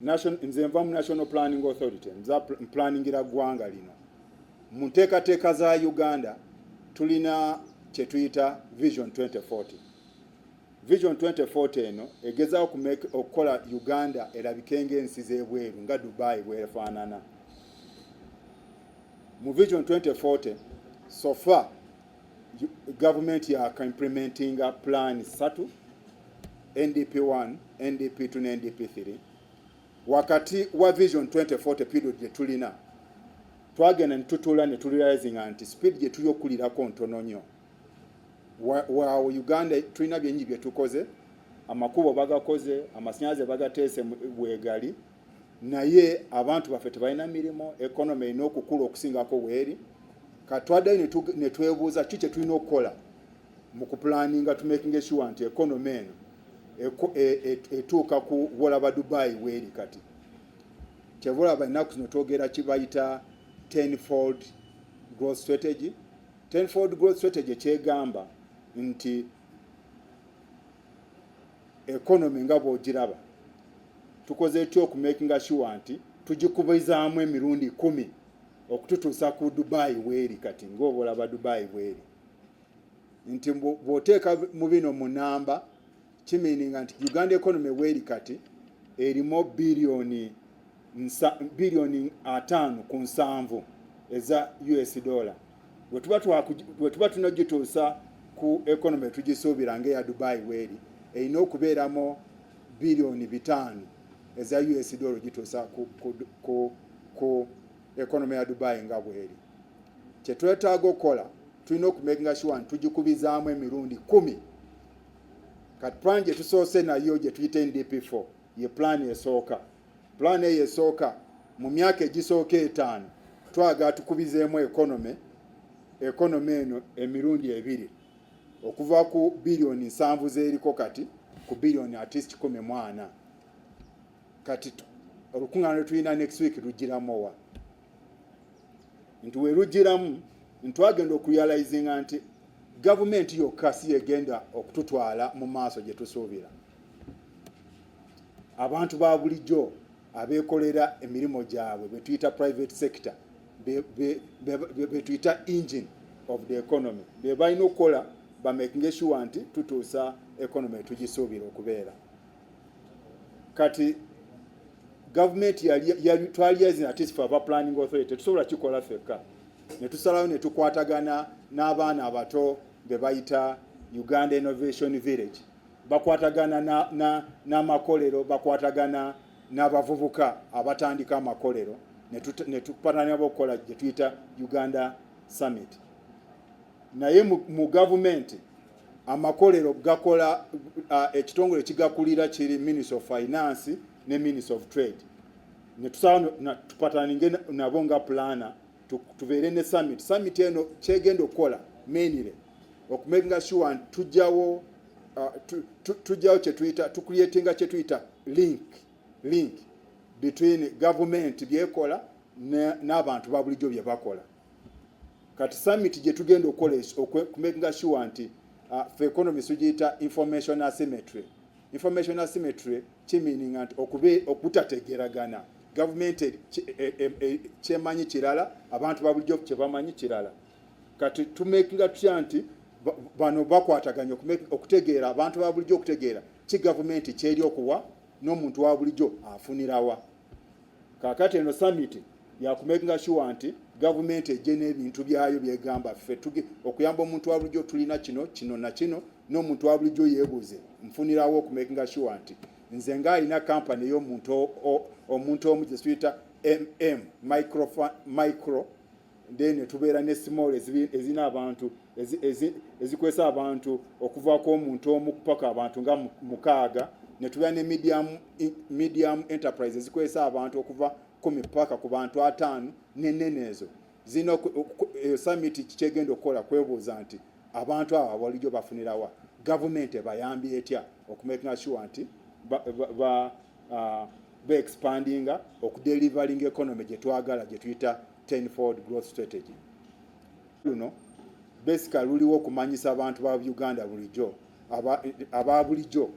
nze nva mu National Planning Authority mplanningira ggwanga lino. Mu nteekateeka za Uganda tulina kye tuyita Vision 2040. Vision 2040 eno egezaawo okukola Uganda erabike ng'ensi z'ebweru nga Dubai bw'efaanana. Mu Vision 2040 so far government yaka implementing a plan 3 NDP1, NDP2 ne NDP3. Wakati wa Vision 2040 period je tulina twagenda ntutula ne realizing anti speed je tuyokulirako ntono nnyo. Wa Uganda tulina byenyi bye tukoze, amakubo bagakoze, amasanyaze bagateese bwegali, naye abantu baffe tebalina mirimo, economy n'okukula okusingako weeri. Katwadayo ne twebuuza kiki tulina okukola mu kuplanninga to making sure nti economy eno etuuka ku wolaba Dubai weeri kati. Kyebulaba ennaku zino twogera kibayita 10-fold growth strategy. 10-fold growth strategy kyegamba nti economy nga bw'ogiraba tukoze etyo okumakinga sure nti tugikubizaamu emirundi 10 okututuusa ku Dubai weeri kati ng'oba olaba Dubai weeri. Nti bw'oteeka mu bino mu namba kimiininga nti Uganda economy weeri kati erimu biliyoni 5 ku 7 eza US dollar. Bwe tuba tunagituusa ku economy tugisuubira ng'eya Dubai weeri erina okubeeramu biliyoni 5 eza US dollar gituusa ku economy ya Dubai nga bweri. Kye twetaaga okukola tulina okumakinga sure nti tugikubizaamu emirundi 10. Kati plan gye tusoose nayo gye tuyita NDP4 ye plan esooka. Plan eyo esooka mu myaka egisooka 5 twagala tukubizeemu economy eno emirundi 2 okuva ku biliyoni 7 zeriko kati ku biliyoni at least 14. Kati olukungaana tulina next week lugiramu wa nti we lugiramu ntwagenda okurealizinga nti gavumenti yokka si egenda okututwala mu maaso gye tusuubira. Abantu ba bulijjo abeekolera emirimu gyabwe be tuyita private sector be tuyita engine of the economy be balina okukola ba making sure nti tutuusa economy tugisuubira okubeera. Kati government twaliazing at least for our planning authority tusobola kikola fekka ne tusalawo ne tukwatagana n'abaana abato be bayita Uganda Innovation Village, bakwatagana n'amakolero, bakwatagana n'abavubuka abatandika amakolero ne tupatana n'abakola gye tuyita Uganda Summit. Naye mu government amakolero gakola ekitongole kigakulira kiri Ministry of Finance ne Ministry of Trade. Ne tusalawo tupataninge nabo nga plana tubeere ne summit. Summit eno kyegenda okukola mainly okumakinga sure tujjawo kye tuyita tucreatinga kye tuyita link between government byekola n'abantu ba bulijjo bye bakola. Kati summit gye tugenda okukola okumakinga sure nti for economy sugiyita information asymmetry. Information asymmetry kimiininga nti okutategeragana. Government kyemanyi kirala, abantu ba bulijjo kye bamanyi kirala. Kati tumakinga tutya nti bano bakwataganya okutegeera abantu ba bulijjo okutegeera ki government kyeri okuwa n'omuntu wa bulijjo afunirawa. Kakati eno summit ya kumakinga sure nti government ejje n'ebintu byayo byegamba ffe okuyamba omuntu wa bulijjo tulina kino na kino n'omuntu wa bulijjo yeebuuze nfunirawo okumakinga sure nti nze ng'alina kampani ey'omuntu omu gye tuyita micro then tubeera ne small ezina abantu ezikwesa abantu okuva ku omuntu omu paka abantu nga 6 ne tubeera ne medium enterprise ezikwesa abantu okuva 10 paka ku bantu 5 n'ennene ezo zino summit kikyegenda okukola kwebuuza nti abantu abo abalijjo bafunirawa government bayambi etya okumakinga sure nti ba expandinga okudelivering economy gye twagala gye tuyita 10-fold growth strategy. Luno basically luliwo okumanyisa abantu ba Uganda bulijjo aba bulijjo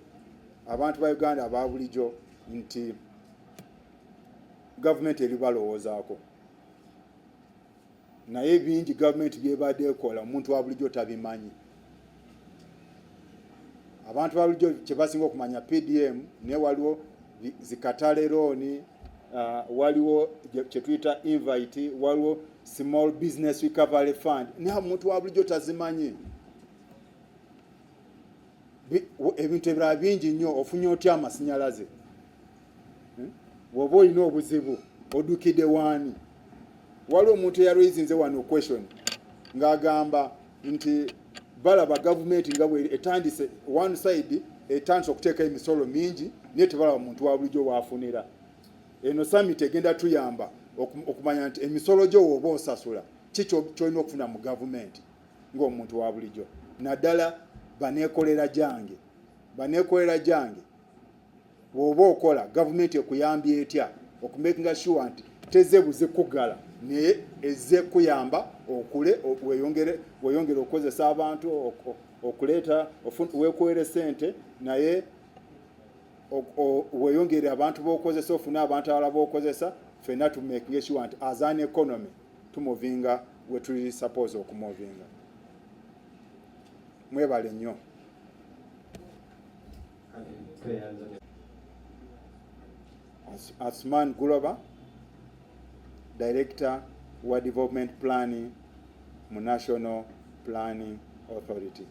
abantu ba Uganda aba bulijjo nti gavumenti eri balowoozaako naye bingi gavumenti byebadde ekola omuntu wa bulijjo tabimanyi. Abantu ba bulijjo kye basinga okumanya PDM naye waliwo zikatale looni, waliwo kye tuyita invite, waliwo small business recovery fund, naye omuntu wa bulijjo tazimanyi. Ebintu ebirala bingi nnyo. Ofunye otya amasannyalaze? Bw'oba olina obuzibu oddukidde waani? Waliwo omuntu eyalwizinze wano question ng'agamba nti balaba gavumenti nga bwe etandise one side etandise okuteeka emisolo mingi naye tebalaba muntu wa bulijjo waafunira. Eno summit egenda tuyamba okumanya nti emisolo gyo wooba osasula ki ky'olina okufuna mu gavumenti ng'omuntu wa bulijjo. Naddala baneekolera gyange bw'oba okola gavumenti ekuyambye etya okumakinga sure nti tezze buze kuggala naye ezze kuyamba okule weeyongere okukozesa abantu okuleeta weekuwere ssente naye weeyongere abantu b'okozesa ofune abantu abalala b'okozesa ffenna tumakinga sure nti as an economy tumuvinga we tuli suppose okumuvinga. Mwebale nnyo. Asman Guloba, Director wa Development Planning mu National Planning Authority.